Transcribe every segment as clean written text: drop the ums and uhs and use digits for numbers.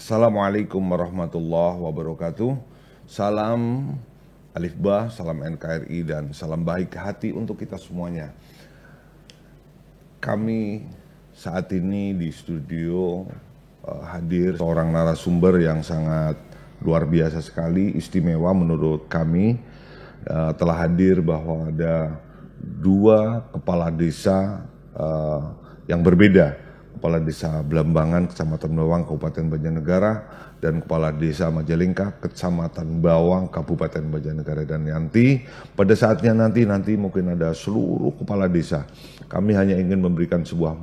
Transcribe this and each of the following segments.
Assalamualaikum warahmatullahi wabarakatuh. Salam Alif Ba, salam NKRI, dan salam baik hati untuk kita semuanya. Kami saat ini di studio hadir seorang narasumber yang sangat luar biasa sekali, istimewa menurut kami. Telah hadir bahwa ada dua kepala desa yang berbeda. Kepala Desa Belambangan, Kecamatan Bawang, Kabupaten Banjarnegara, dan Kepala Desa Majalengka, Kecamatan Bawang, Kabupaten Banjarnegara. Dan nanti, pada saatnya nanti mungkin ada seluruh kepala desa. Kami hanya ingin memberikan sebuah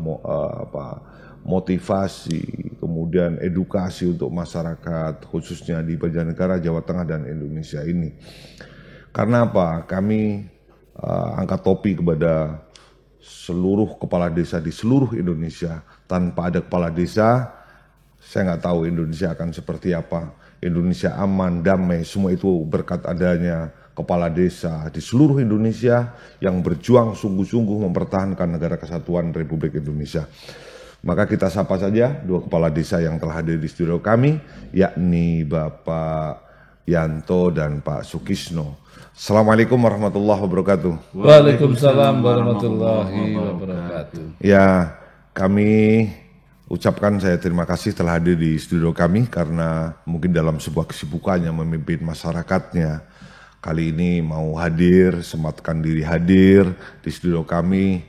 motivasi, kemudian edukasi untuk masyarakat, khususnya di Banjarnegara, Jawa Tengah, dan Indonesia ini. Karena apa? Kami angkat topi kepada seluruh kepala desa di seluruh Indonesia. Tanpa ada kepala desa, saya nggak tahu Indonesia akan seperti apa. Indonesia aman, damai, semua itu berkat adanya kepala desa di seluruh Indonesia yang berjuang sungguh-sungguh mempertahankan negara kesatuan Republik Indonesia. Maka kita sapa saja dua kepala desa yang telah hadir di studio kami, yakni Bapak Yanto dan Pak Sukisno. Assalamualaikum warahmatullahi wabarakatuh. Waalaikumsalam warahmatullahi wabarakatuh. Ya, kami ucapkan saya terima kasih telah hadir di studio kami karena mungkin dalam sebuah kesibukannya memimpin masyarakatnya. Kali ini mau hadir, sempatkan diri hadir di studio kami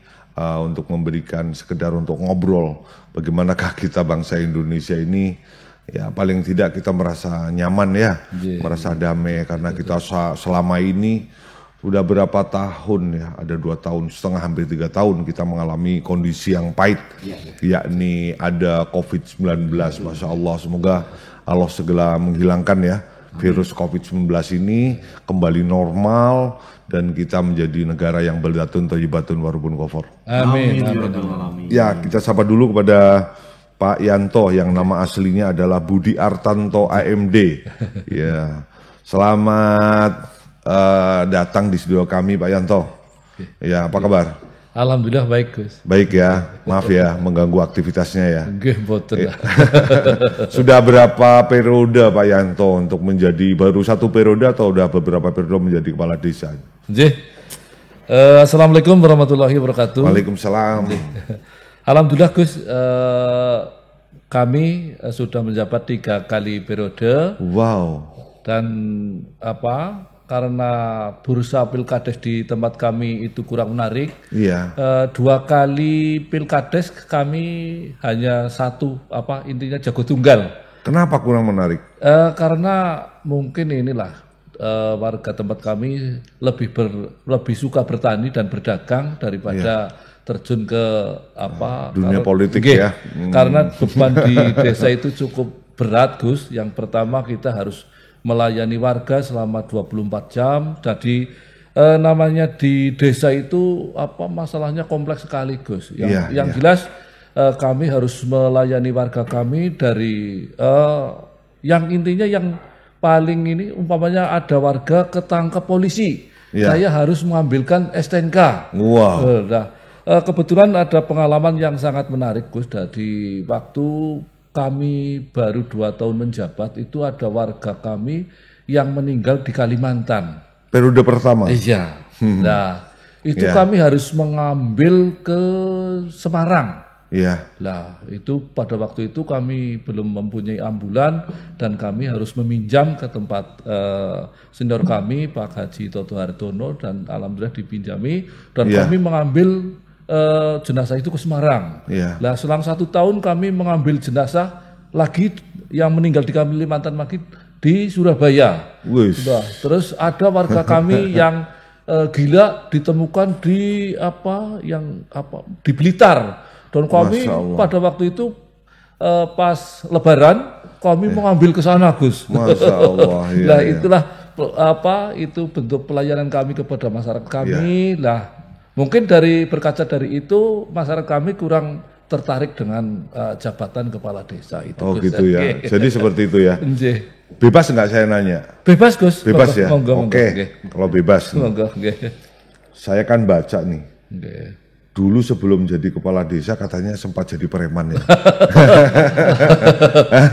untuk memberikan sekedar untuk ngobrol bagaimanakah kita bangsa Indonesia ini. Ya paling tidak kita merasa nyaman ya, merasa damai karena kita selama ini sudah berapa tahun ya, ada 2 tahun setengah hampir 3 tahun kita mengalami kondisi yang pahit, yakni ada COVID-19. Masya Allah, semoga Allah segera menghilangkan ya virus COVID-19 ini, kembali normal dan kita menjadi negara yang baldatun thayyibatun warubun ghafur. Amin. Ya, kita sapa dulu kepada Pak Yanto yang nama aslinya adalah Budi Artanto AMD. Ya, selamat datang di studio kami Pak Yanto. Ya, apa kabar? Alhamdulillah baik Gus. Baik ya, maaf ya mengganggu aktivitasnya ya. Nggih mboten. Sudah berapa periode Pak Yanto untuk menjadi, baru 1 periode atau udah beberapa periode menjadi kepala desa? Nggih. Assalamualaikum warahmatullahi wabarakatuh. Waalaikumsalam. Alhamdulillah Gus, kami sudah menjabat 3 kali periode. Wow. Dan karena bursa pilkades di tempat kami itu kurang menarik. Iya. 2 kali pilkades kami hanya 1 intinya jago tunggal. Kenapa kurang menarik? Karena mungkin inilah warga tempat kami lebih suka bertani dan berdagang daripada terjun ke dunia politik ya. Karena beban di desa itu cukup berat Gus. Yang pertama kita harus melayani warga selama 24 jam. Jadi namanya di desa itu masalahnya kompleks sekali Gus. Yang jelas kami harus melayani warga kami dari yang intinya yang paling ini umpamanya ada warga ketangkep polisi. Saya harus mengambilkan STNK. Wow. Kebetulan ada pengalaman yang sangat menarik Gus. Dari waktu kami baru 2 tahun menjabat itu ada warga kami yang meninggal di Kalimantan. Periode pertama? Iya. Nah itu kami harus mengambil ke Semarang. Iya. Nah itu pada waktu itu kami belum mempunyai ambulan dan kami harus meminjam ke tempat senior kami Pak Haji Toto Hartono dan alhamdulillah dipinjami dan kami mengambil jenazah itu ke Semarang. Nah selang 1 tahun kami mengambil jenazah lagi yang meninggal di Kalimantan lagi di Surabaya. Nah, terus ada warga kami yang gila ditemukan di di Blitar. Dan kami pada waktu itu pas Lebaran kami mengambil ke sana Gus. Masya Allah. Nah itulah itu bentuk pelayanan kami kepada masyarakat kami. Mungkin berkaca dari itu masyarakat kami kurang tertarik dengan jabatan kepala desa itu. Oh Gus. Gitu ya. Jadi seperti itu ya. Bebas nggak saya nanya? Bebas Gus. Bebas ya. Oke. Kalau bebas. Monggo. Saya kan baca nih. dulu sebelum jadi kepala desa katanya sempat jadi preman ya.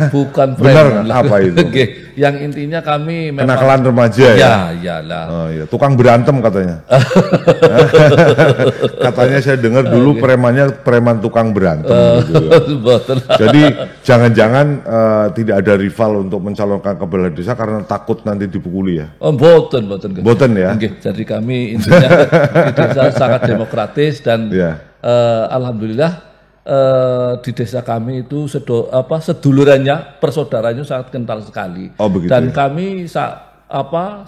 Bukan Benar, preman lah. apa itu? Oke, yang intinya kami memang Kenakalan remaja ya. ya iyalah. Oh, iya. Tukang berantem katanya. Katanya saya dengar dulu premannya preman tukang berantem. Gitu ya. Betul. Jadi jangan-jangan tidak ada rival untuk mencalonkan kepala desa karena takut nanti dipukuli ya. Oh, boten. Boten ya. Oke, jadi kami intinya di desa sangat demokratis dan Ya. alhamdulillah di desa kami itu sedulurannya, persaudaranya sangat kental sekali. Oh, begitu Dan ya. kami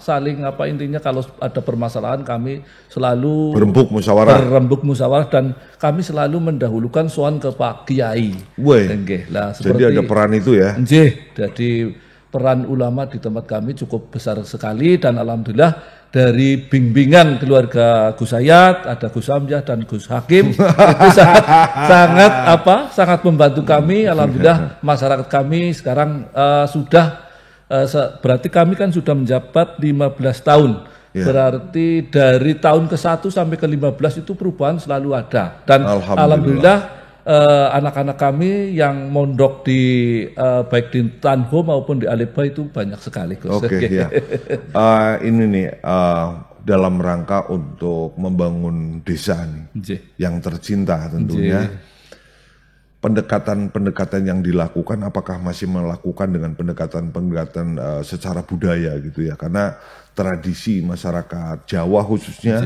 saling intinya kalau ada permasalahan kami selalu berembuk musyawarah. dan kami selalu mendahulukan soal ke Pak Kiai. Woi. Nggih, lah Jadi ada peran itu ya. Nggih, jadi peran ulama di tempat kami cukup besar sekali dan alhamdulillah dari bimbingan keluarga Gus Hayat, ada Gus Hamzah dan Gus Hakim itu sangat membantu kami. Alhamdulillah masyarakat kami sekarang berarti kami kan sudah menjabat 15 tahun. Ya. Berarti dari tahun ke-1 sampai ke-15 itu perubahan selalu ada. Dan alhamdulillah anak-anak kami yang mondok di baik di Tanho maupun di Aleba itu banyak sekali. Oke, ya. Ini nih dalam rangka untuk membangun desa nih yang tercinta tentunya. Pendekatan-pendekatan yang dilakukan apakah masih melakukan dengan pendekatan secara budaya gitu ya? Karena tradisi masyarakat Jawa khususnya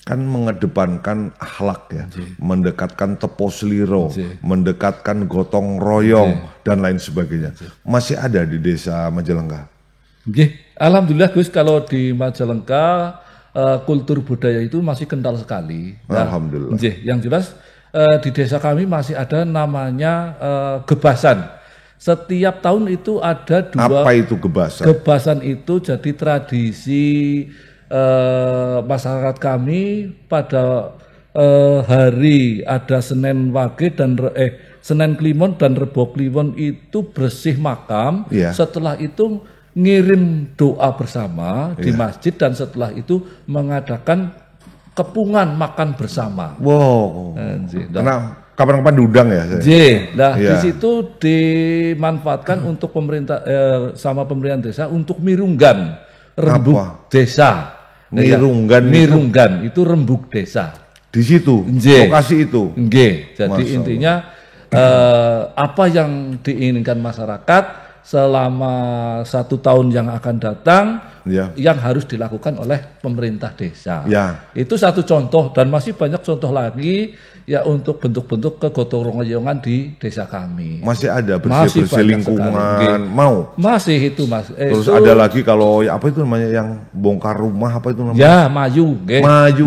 kan mengedepankan akhlak ya, mendekatkan tepo seliro, mendekatkan gotong royong dan lain sebagainya. Masih ada di desa Majalengka. Alhamdulillah Gus, kalau di Majalengka kultur budaya itu masih kental sekali. Alhamdulillah. Yang jelas di desa kami masih ada namanya gebasan. Setiap tahun itu ada dua. Apa itu gebasan? Gebasan itu jadi tradisi masyarakat kami pada hari ada Senin Wage dan Senin Kliwon dan Rebo Kliwon itu bersih makam. Setelah itu ngirim doa bersama di masjid dan setelah itu mengadakan kepungan makan bersama. Wow. Karena kapan-kapan diundang ya? Di situ dimanfaatkan untuk pemerintah sama pemerintahan desa untuk mirunggan rembuk desa. Mirunggan itu rembuk desa. Di situ, lokasi itu. Jadi intinya apa yang diinginkan masyarakat selama 1 tahun yang akan datang, yang harus dilakukan oleh pemerintah desa. Itu satu contoh dan masih banyak contoh lagi ya untuk bentuk-bentuk kegotong royongan di desa kami. Masih ada bersih-bersih lingkungan, mau? Masih itu mas. Terus ada lagi kalau apa itu namanya yang bongkar rumah apa itu namanya? Ya Mayu. Mayu.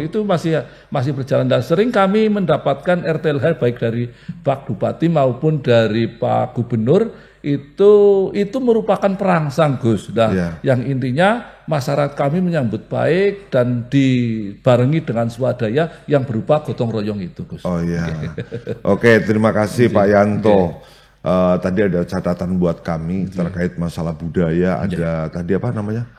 Itu masih berjalan dan sering kami mendapatkan RTLH baik dari Pak Bupati maupun dari Pak Gubernur itu merupakan perangsang Gus. Yang intinya masyarakat kami menyambut baik dan dibarengi dengan swadaya yang berupa gotong royong itu Gus. Oh iya. Oke, terima kasih Pak Yanto. Tadi ada catatan buat kami terkait masalah budaya. Ada tadi apa namanya?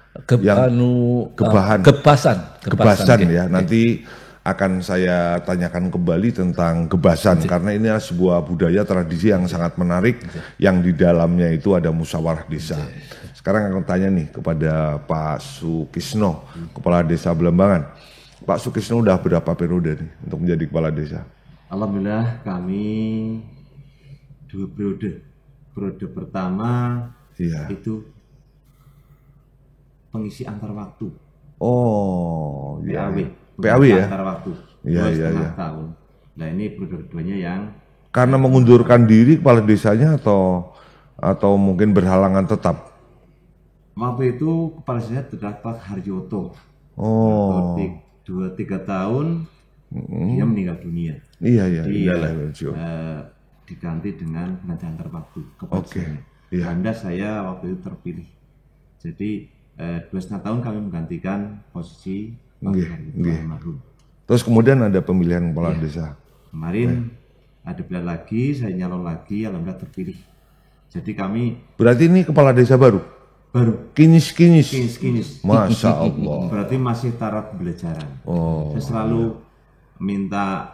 Gebasan ya. Nanti akan saya tanyakan kembali tentang gebasan karena ini adalah sebuah budaya tradisi yang sangat menarik yang di dalamnya itu ada musyawarah desa. Sekarang akan tanya nih kepada Pak Sukisno, Kepala Desa Belambangan. Pak Sukisno udah berapa periode nih untuk menjadi Kepala Desa? Alhamdulillah kami 2 periode. Periode pertama itu pengisi antar waktu. Oh, PAW ya? Antar waktu. Iya. Tahun. Nah ini periode keduanya yang karena mengundurkan diri kepala desanya atau mungkin berhalangan tetap. Waktu itu kepala desa terdapat Haryoto. Oh. 2-3 tahun dia meninggal dunia. Iya. Diganti dengan pengganti antar waktu kepala desanya. Anda saya waktu itu terpilih. Jadi 2,5 tahun kami menggantikan posisi almarhum. Terus kemudian ada pemilihan kepala desa. Kemarin ada pilihan lagi, saya nyalon lagi, alhamdulillah terpilih. Jadi kami. Berarti ini kepala desa baru. Kinis. Kinis. Masya Allah. Berarti masih taraf pembelajaran. Saya selalu minta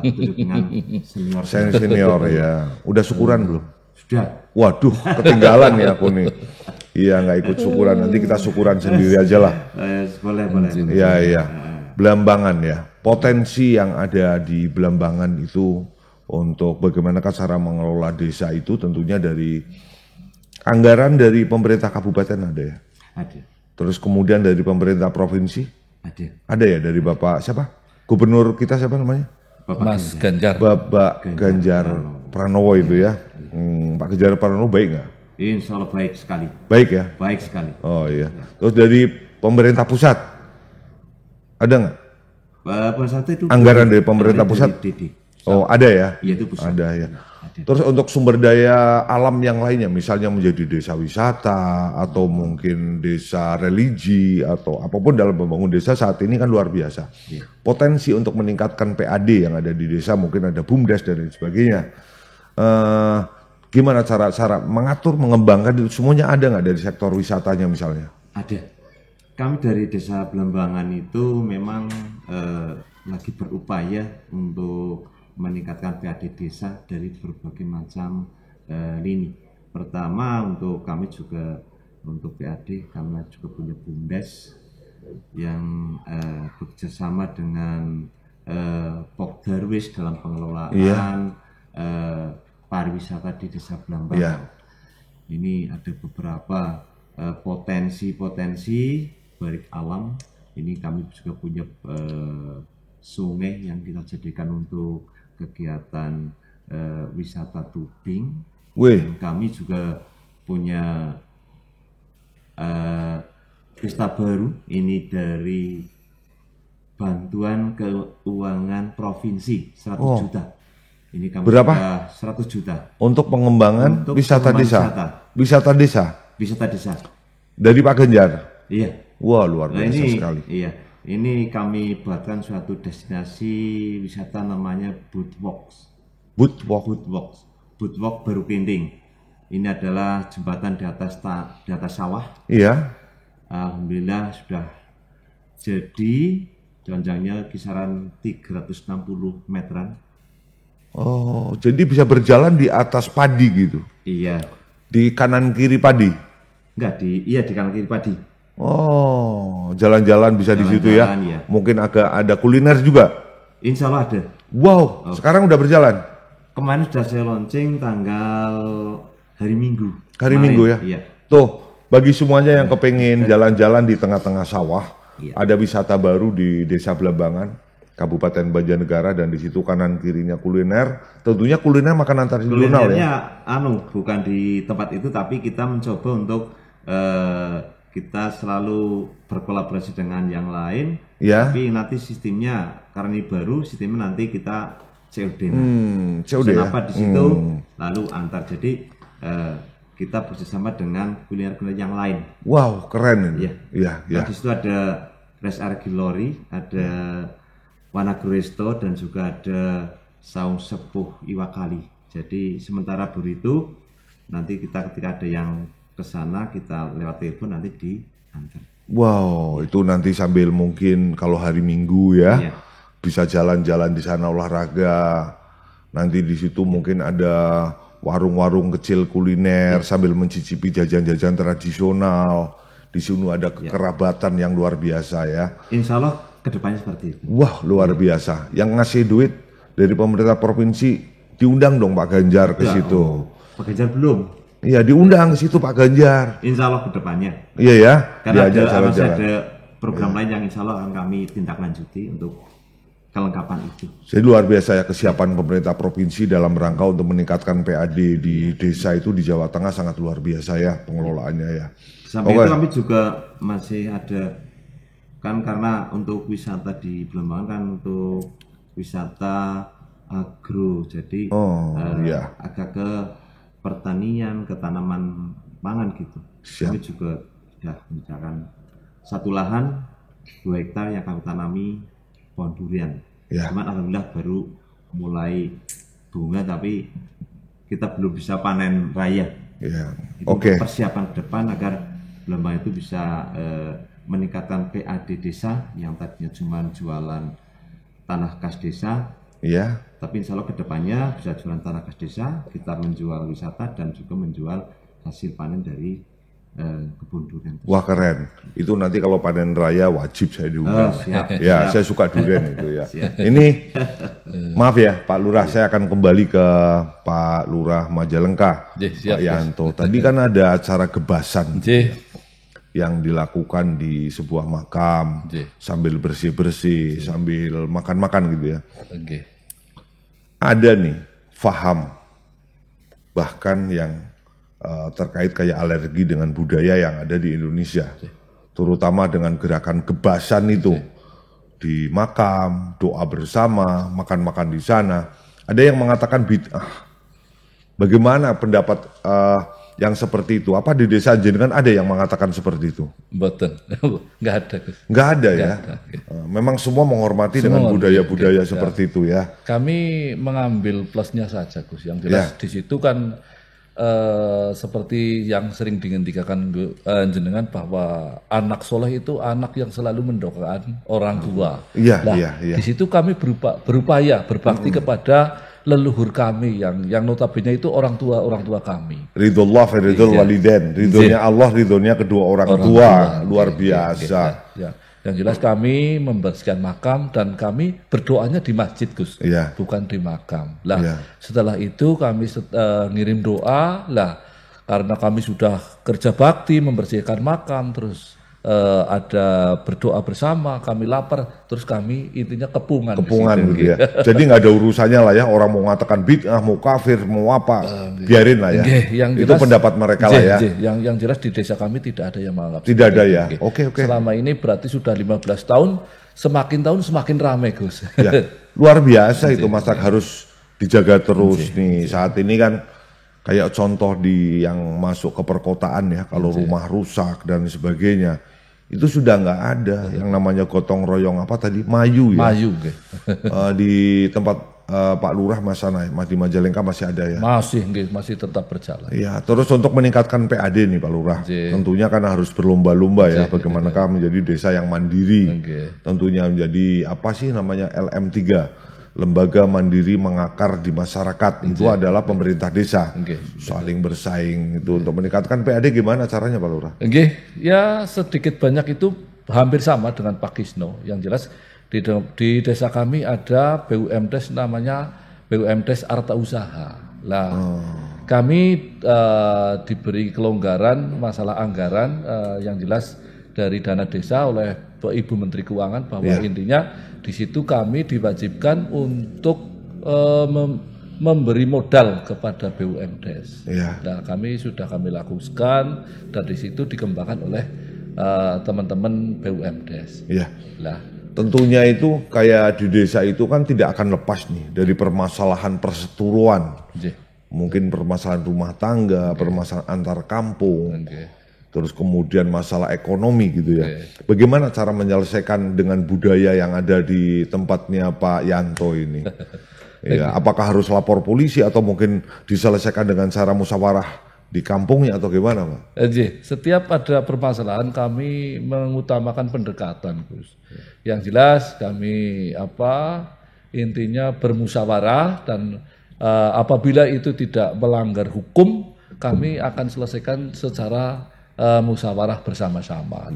duduk dengan senior. Senior ya. Udah syukuran belum? Sudah. Waduh, ketinggalan ya aku nih. Iya, nggak ikut syukuran. Nanti kita syukuran sendiri aja lah. Boleh. Iya. Belambangan ya. Potensi yang ada di Belambangan itu untuk bagaimana cara mengelola desa itu tentunya dari anggaran dari pemerintah kabupaten ada ya? Ada. Terus kemudian dari pemerintah provinsi? Ada. Ada ya dari Bapak siapa? Gubernur kita siapa namanya? Mas Ganjar. Bapak Ganjar Pranowo itu ya. Pak Ganjar Pranowo baik nggak? Insya Allah baik sekali. Baik ya? Baik sekali. Oh iya. Terus dari pemerintah pusat ada nggak? Pusat itu anggaran dari pemerintah pusat? Oh ada ya? Iya itu pusat. Ada ya. Terus untuk sumber daya alam yang lainnya, misalnya menjadi desa wisata atau mungkin desa religi atau apapun dalam membangun desa saat ini kan luar biasa. Iya. Potensi untuk meningkatkan PAD yang ada di desa, mungkin ada BUMDes dan lain sebagainya. Gimana cara mengatur, mengembangkan itu semuanya ada nggak dari sektor wisatanya misalnya? Ada. Kami dari Desa Belambangan itu memang lagi berupaya untuk meningkatkan PAD desa dari berbagai macam lini. Pertama untuk kami juga untuk PAD kami juga punya BUMDes yang bekerjasama dengan Pokdarwis dalam pengelolaan pariwisata di Desa Belambangan. Iya. Ini ada beberapa potensi balik alam. Ini kami juga punya sungai yang kita jadikan untuk kegiatan wisata tubing. Dan kami juga punya pesta baru ini dari bantuan keuangan provinsi 100 juta. Ini kami berapa? 100 juta. Untuk pengembangan Untuk wisata desa. Wisata desa. Dari Pak Ganjar. Iya. Wah luar biasa sekali. Iya. Ini kami buatkan suatu destinasi wisata namanya Bootwalks. Bootwalk Baru Kinting. Ini adalah jembatan di atas sawah. Iya. Alhamdulillah sudah jadi, panjangnya kisaran 360 meteran. Oh, jadi bisa berjalan di atas padi gitu? Iya. Di kanan kiri padi? Enggak, di kanan kiri padi. Oh, jalan-jalan bisa di situ ya? Iya. Mungkin agak ada kuliner juga? Insya Allah ada. Wow, sekarang udah berjalan? Kemarin sudah saya launching tanggal hari Minggu. Hari Minggu ya? Iya. Tuh, bagi semuanya yang kepengen jalan-jalan di tengah-tengah sawah, iya. Ada wisata baru di Desa Belambangan, Kabupaten Banjarnegara, dan di situ kanan kirinya kuliner. Tentunya kuliner makanan tradisional ya? Bukan di tempat itu, tapi kita mencoba untuk kita selalu berkolaborasi dengan yang lain. Ya. Tapi nanti sistemnya, karena ini baru, sistemnya nanti kita COD. COD ya? Kenapa di situ, lalu antar. Jadi kita bersama dengan kuliner-kuliner yang lain. Wow, keren ini. Iya. Iya. Di situ ada Rest Area Glory, ada Wanagro Resto, dan juga ada Saung Sepuh Iwakali. Jadi sementara baru itu, nanti kita ketika ada yang ke sana, kita lewat telepon nanti diantar. Wow, itu nanti sambil mungkin kalau hari Minggu ya, Iya. bisa jalan-jalan di sana olahraga. Nanti di situ mungkin ada warung-warung kecil kuliner sambil mencicipi jajan-jajan tradisional. Di sini ada kekerabatan yang luar biasa ya. Insya Allah kedepannya seperti itu. Wah, luar biasa. Yang ngasih duit dari pemerintah provinsi diundang dong Pak Ganjar ke situ. Pak Ganjar belum. Iya, diundang ke situ Pak Ganjar. Insya Allah kedepannya. Iya ya. Karena diajak masih jalan-jalan. ada program lain yang insya Allah akan kami tindak lanjuti untuk kelengkapan itu. Jadi luar biasa ya kesiapan pemerintah provinsi dalam rangka untuk meningkatkan PAD di desa itu di Jawa Tengah sangat luar biasa ya pengelolaannya ya. Sampai itu kami juga masih ada, kan karena untuk wisata di Belambangan kan untuk wisata agro, jadi agak ke pertanian, ke tanaman pangan gitu. Kami juga sudah mengerjakan satu lahan 2 hektar yang kami tanami pohon durian. Cuman alhamdulillah baru mulai bunga, tapi kita belum bisa panen raya. Itu persiapan ke depan agar Belambangan itu bisa meningkatkan PAD desa yang tadinya cuma jualan tanah kas desa. Iya. Tapi insya Allah kedepannya bisa jualan tanah kas desa, kita menjual wisata dan juga menjual hasil panen dari kebun durian. Wah keren. Itu nanti kalau panen raya wajib saya diundang. Siap, ya, siap. saya suka durian itu ya. Ini maaf ya Pak Lurah, saya akan kembali ke Pak Lurah Majalengka, Siap, Pak Yanto. Tadi kan ada acara gebasan yang dilakukan di sebuah makam sambil bersih-bersih, sambil makan-makan gitu ya. Ada nih faham bahkan yang terkait kayak alergi dengan budaya yang ada di Indonesia, terutama dengan gerakan gebasan itu di makam, doa bersama, makan-makan di sana. Ada yang mengatakan bid'ah. Bagaimana pendapat yang seperti itu? Apa di desa jenengan ada yang mengatakan seperti itu? Betul, nggak ada. Nggak ada ya. Memang semua menghormati dengan budaya-budaya seperti itu ya. Kami mengambil plusnya saja, Gus. Yang jelas di situ kan seperti yang sering dihentikan jenengan bahwa anak soleh itu anak yang selalu mendoakan orang tua. Iya. Di situ kami berupaya berbakti kepada leluhur kami yang notabene itu orang tua kami. Ridullah fi ridul walidain, ridhonya Allah, ridhonya kedua orang tua, luar biasa. Yang jelas kami membersihkan makam dan kami berdoanya di masjid, Gus, bukan di makam. Setelah itu kami ngirim doa karena kami sudah kerja bakti membersihkan makam, terus ada berdoa bersama, kami lapar, terus kami intinya kepungan gitu ya. Jadi nggak ada urusannya lah ya, orang mau mengatakan bid'ah, mau kafir, mau apa, biarin lah ya. Itu jelas, pendapat mereka lah ya. Yang jelas di desa kami tidak ada yang menganggap. Tidak ada ya. Oke. Selama ini berarti sudah 15 tahun, semakin tahun semakin ramai, Gus. Ya, luar biasa itu, Mas, harus dijaga terus nih. Saat ini kan kayak contoh di yang masuk ke perkotaan ya, kalau rumah rusak dan sebagainya, itu sudah nggak ada yang namanya gotong royong apa tadi, mayu ya. Di tempat Pak Lurah di Majalengka masih ada ya. Masih tetap berjalan. Iya, terus untuk meningkatkan PAD nih Pak Lurah, tentunya kan harus berlomba-lomba ya, bagaimanakah menjadi desa yang mandiri. Tentunya menjadi apa sih namanya LM3. Lembaga mandiri mengakar di masyarakat, itu adalah pemerintah desa, saling bersaing itu untuk meningkatkan PAD. Gimana caranya Pak Lurah? Ya sedikit banyak itu hampir sama dengan Pak Kisno. Yang jelas di desa kami ada BUMDes namanya BUMDes Arta Usaha. Kami diberi kelonggaran masalah anggaran yang jelas dari dana desa oleh Ibu Menteri Keuangan bahwa intinya di situ kami diwajibkan untuk memberi modal kepada BUMDes. Kami lakukan dan di situ dikembangkan oleh teman-teman BUMDes. Tentunya itu kayak di desa itu kan tidak akan lepas nih dari permasalahan perseteruan. Mungkin permasalahan rumah tangga, permasalahan antar kampung. Terus kemudian masalah ekonomi gitu ya. Bagaimana cara menyelesaikan dengan budaya yang ada di tempatnya Pak Yanto ini? Apakah harus lapor polisi atau mungkin diselesaikan dengan cara musyawarah di kampungnya atau gimana Pak? Setiap ada permasalahan kami mengutamakan pendekatan, Gus. Yang jelas kami intinya bermusyawarah dan apabila itu tidak melanggar hukum, kami akan selesaikan secara musyawarah bersama-sama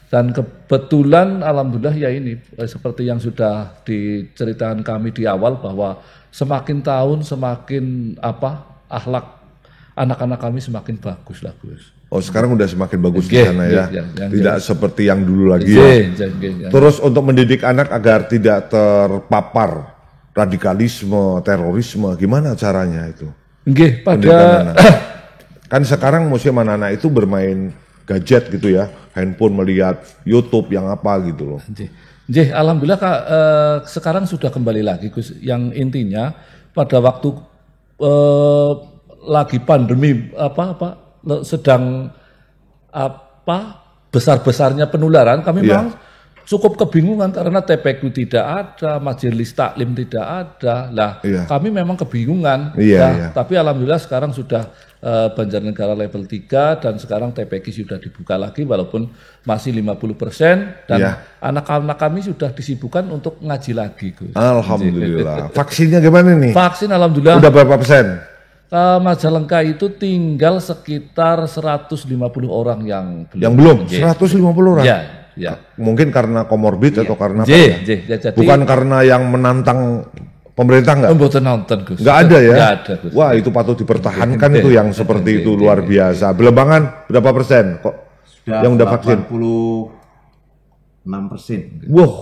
dan kebetulan alhamdulillah ya ini seperti yang sudah diceritakan kami di awal bahwa semakin tahun semakin akhlak anak-anak kami semakin bagus lah, Gus. Sekarang udah semakin bagus di sana ya. Tidak seperti yang dulu lagi ya. Terus untuk mendidik anak agar tidak terpapar radikalisme, terorisme, gimana caranya itu? Kan sekarang musim anak-anak itu bermain gadget gitu ya, handphone, melihat YouTube yang apa gitu loh. Alhamdulillah sekarang sudah kembali lagi, Gus. Yang intinya pada waktu lagi pandemi sedang besar-besarnya penularan, kami memang cukup kebingungan karena TPQ tidak ada, majelis taklim tidak ada. Lah, kami memang kebingungan. Tapi alhamdulillah sekarang sudah Banjarnegara level 3 dan sekarang TPQ sudah dibuka lagi walaupun masih 50% dan anak-anak kami sudah disibukkan untuk ngaji lagi, Gus. Alhamdulillah. Vaksinnya gimana nih? Vaksin alhamdulillah. Udah berapa persen? Majalengka itu tinggal sekitar 150 orang yang belum. Yang belum? 150 orang? Ya. Mungkin karena komorbid atau karena apa ya? Jadi, bukan karena yang menantang pemerintah enggak? Mboten nonton, Gus. Enggak ada ya? Enggak ada, Gus. Wah, itu patut dipertahankan itu yang seperti itu luar biasa. Belembangan berapa persen kok sudah yang udah vaksin? 86%. Wah.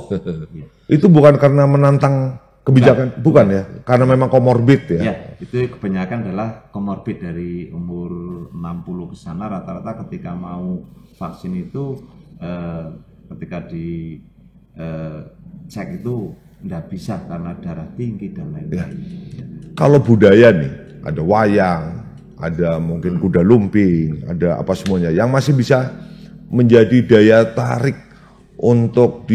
Itu bukan karena menantang kebijakan, bukan ya? Karena memang komorbid ya? Ya, itu kebanyakan adalah komorbid dari umur 60 ke sana rata-rata ketika mau vaksin itu ketika di cek itu nggak bisa karena darah tinggi dan lain-lain. Kalau budaya nih, ada wayang, ada mungkin kuda lumping, ada apa semuanya yang masih bisa menjadi daya tarik untuk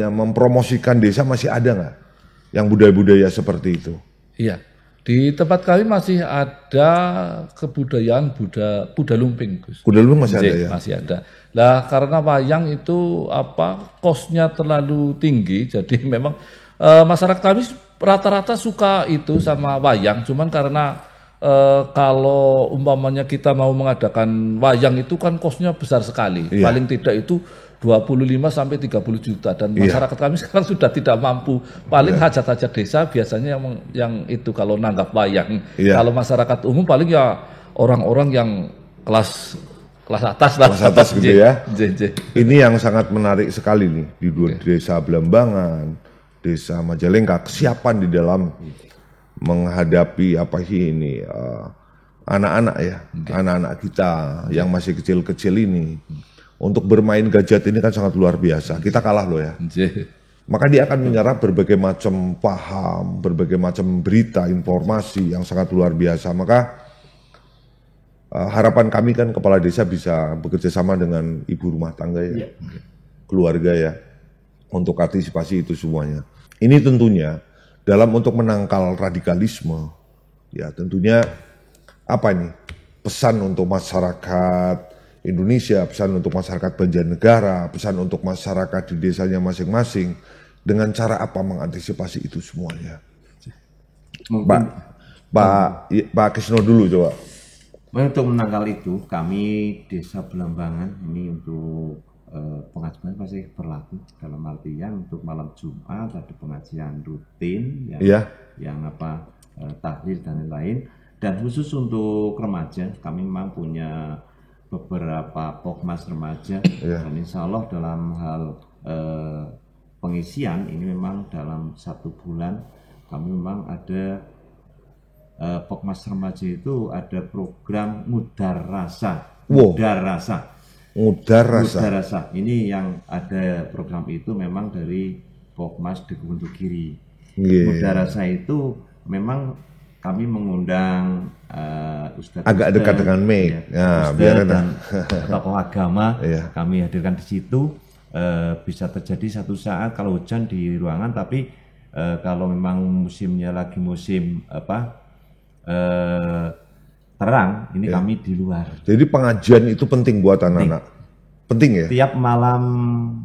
mempromosikan desa, masih ada nggak yang budaya-budaya seperti itu? Iya. Di tempat kami masih ada kebudayaan kuda lumping, Gus. Kuda lumping masih ada ya? Masih ada. Lah karena wayang itu kosnya terlalu tinggi, jadi memang masyarakat kami rata-rata suka itu sama wayang. Cuman karena kalau umpamanya kita mau mengadakan wayang itu kan kosnya besar sekali. Paling tidak itu 25 sampai 30 juta dan masyarakat kami sekarang sudah tidak mampu. Paling hajat-hajat desa biasanya yang itu kalau nanggap wayang. Kalau masyarakat umum paling ya orang-orang yang kelas atas lah. Kelas atas gitu ya. Ini yang sangat menarik sekali nih di desa Belambangan, desa Majalengka, kesiapan di dalam menghadapi anak-anak ya, anak-anak kita yang masih kecil-kecil ini. Untuk bermain gadget ini kan sangat luar biasa. Kita kalah loh ya. Maka dia akan menyerap berbagai macam paham, berbagai macam berita, informasi yang sangat luar biasa. Maka harapan kami kan kepala desa bisa bekerja sama dengan ibu rumah tangga ya, keluarga ya, untuk antisipasi itu semuanya. Ini tentunya dalam untuk menangkal radikalisme, ya tentunya pesan untuk masyarakat Indonesia, pesan untuk masyarakat Banjarnegara, pesan untuk masyarakat di desanya masing-masing, dengan cara apa mengantisipasi itu semuanya? Pak Kisno dulu coba. Untuk menangkal itu, kami Desa Belambangan ini untuk pengajian masih berlaku dalam artian untuk malam Jumat ada pengajian rutin yang tahlil dan lain-lain. Dan khusus untuk remaja, kami memang punya beberapa pokmas remaja dan insya Allah dalam hal pengisian ini memang dalam 1 bulan kami memang ada pokmas remaja itu ada program Mudar Rasa. Ini yang ada program itu memang dari Pokmas di Kebundugiri. Mudar Rasa itu memang kami mengundang Ustadz agak dekat dengan Mei, biar dan tokoh agama kami hadirkan di situ. Bisa terjadi satu saat kalau hujan di ruangan, tapi kalau memang musimnya lagi musim terang, ini kami di luar. Jadi pengajian itu penting buat anak-anak. Penting ya? Tiap malam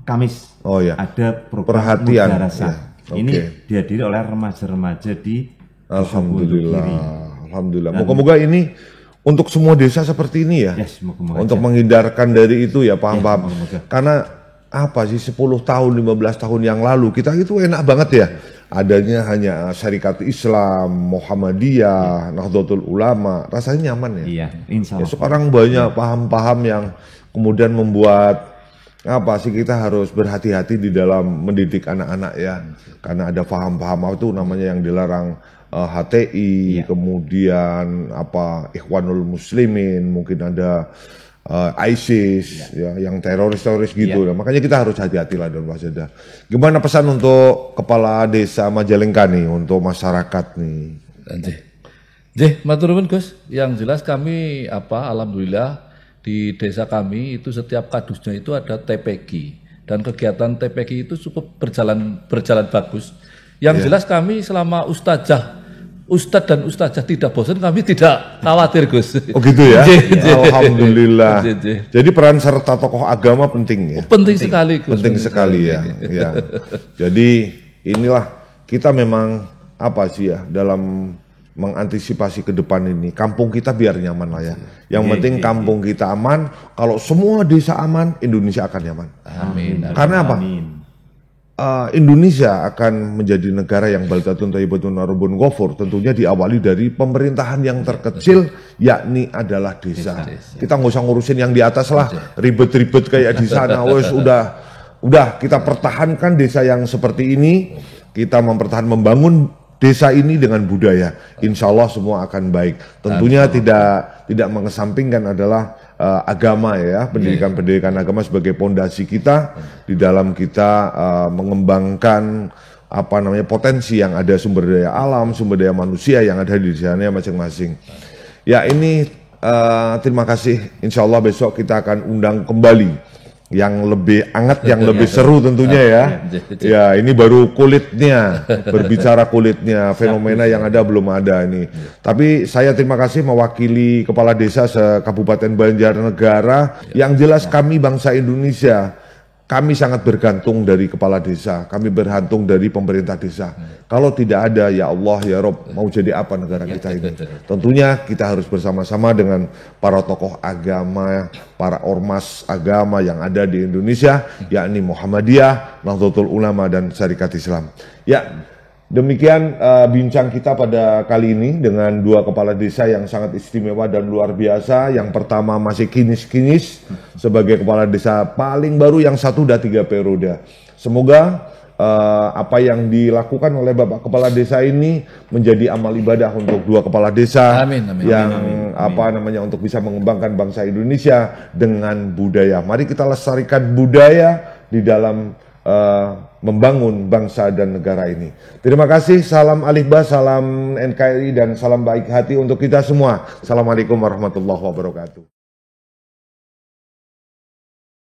Kamis ada program Mudar Rasa. Ini dihadiri oleh remaja-remaja di Alhamdulillah. Moga-moga ini untuk semua desa seperti ini ya. Untuk menghindarkan dari itu ya, paham-paham. Karena 10 tahun, 15 tahun yang lalu kita itu enak banget ya. Adanya hanya Syarikat Islam, Muhammadiyah, Nahdlatul Ulama, rasanya nyaman ya. Iya, insya Allah. Sekarang banyak paham-paham yang kemudian membuat kita harus berhati-hati di dalam mendidik anak-anak ya. Karena ada paham-paham itu namanya yang dilarang, HTI, kemudian Ikhwanul Muslimin, mungkin ada ISIS, yang teroris-teroris gitu. Nah, makanya kita harus hati-hati lah dalam bahasa. Gimana pesan untuk kepala desa Majalengka nih, untuk masyarakat nih? Matur nuwun Gus. Yang jelas kami alhamdulillah di desa kami itu setiap kadusnya itu ada TPQ. dan kegiatan TPQ itu cukup berjalan bagus. Yang jelas kami selama Ustadz dan Ustazah tidak bosan, kami tidak khawatir, Gus. Oh gitu ya? Alhamdulillah. Jadi peran serta tokoh agama penting ya? Penting sekali, Gus. Penting sekali ya. Ya. Jadi inilah kita memang apa sih ya dalam mengantisipasi ke depan ini. Kampung kita biar nyaman lah ya. Yang penting kampung kita aman. Kalau semua desa aman, Indonesia akan nyaman. Amin. Karena apa? Indonesia akan menjadi negara yang baldatun thayyibatun warabun ghafur, tentunya diawali dari pemerintahan yang terkecil, yakni adalah desa. Kita nggak usah ngurusin yang di atas lah, ribet-ribet kayak di sana. Wes udah kita pertahankan desa yang seperti ini, kita membangun desa ini dengan budaya. Insya Allah semua akan baik. Tentunya tidak mengesampingkan adalah agama ya, pendidikan agama sebagai pondasi kita di dalam kita mengembangkan potensi yang ada, sumber daya alam, sumber daya manusia yang ada di sana masing-masing. Ya ini terima kasih. Insya Allah besok kita akan undang kembali yang lebih hangat, yang lebih seru tentunya ya. Ya ini baru kulitnya, berbicara kulitnya, fenomena yang ada belum ada ini. Tapi saya terima kasih mewakili Kepala Desa se-Kabupaten Banjarnegara. Yang jelas kami bangsa Indonesia, kami sangat bergantung dari Kepala Desa, kami bergantung dari pemerintah desa. Kalau tidak ada, ya Allah, ya Rob, mau jadi apa negara kita ini? Tentunya kita harus bersama-sama dengan para tokoh agama, para ormas agama yang ada di Indonesia, yakni Muhammadiyah, Nahdlatul Ulama, dan Syarikat Islam. Ya, demikian bincang kita pada kali ini dengan dua kepala desa yang sangat istimewa dan luar biasa. Yang pertama masih kinis-kinis sebagai kepala desa paling baru yang 1 dan 3 periode. Semoga apa yang dilakukan oleh Bapak Kepala Desa ini menjadi amal ibadah untuk dua kepala desa. Amin. Untuk bisa mengembangkan bangsa Indonesia dengan budaya. Mari kita lestarikan budaya di dalam membangun bangsa dan negara ini. Terima kasih, salam Alif Ba, salam NKRI, dan salam baik hati untuk kita semua. Assalamualaikum warahmatullahi wabarakatuh.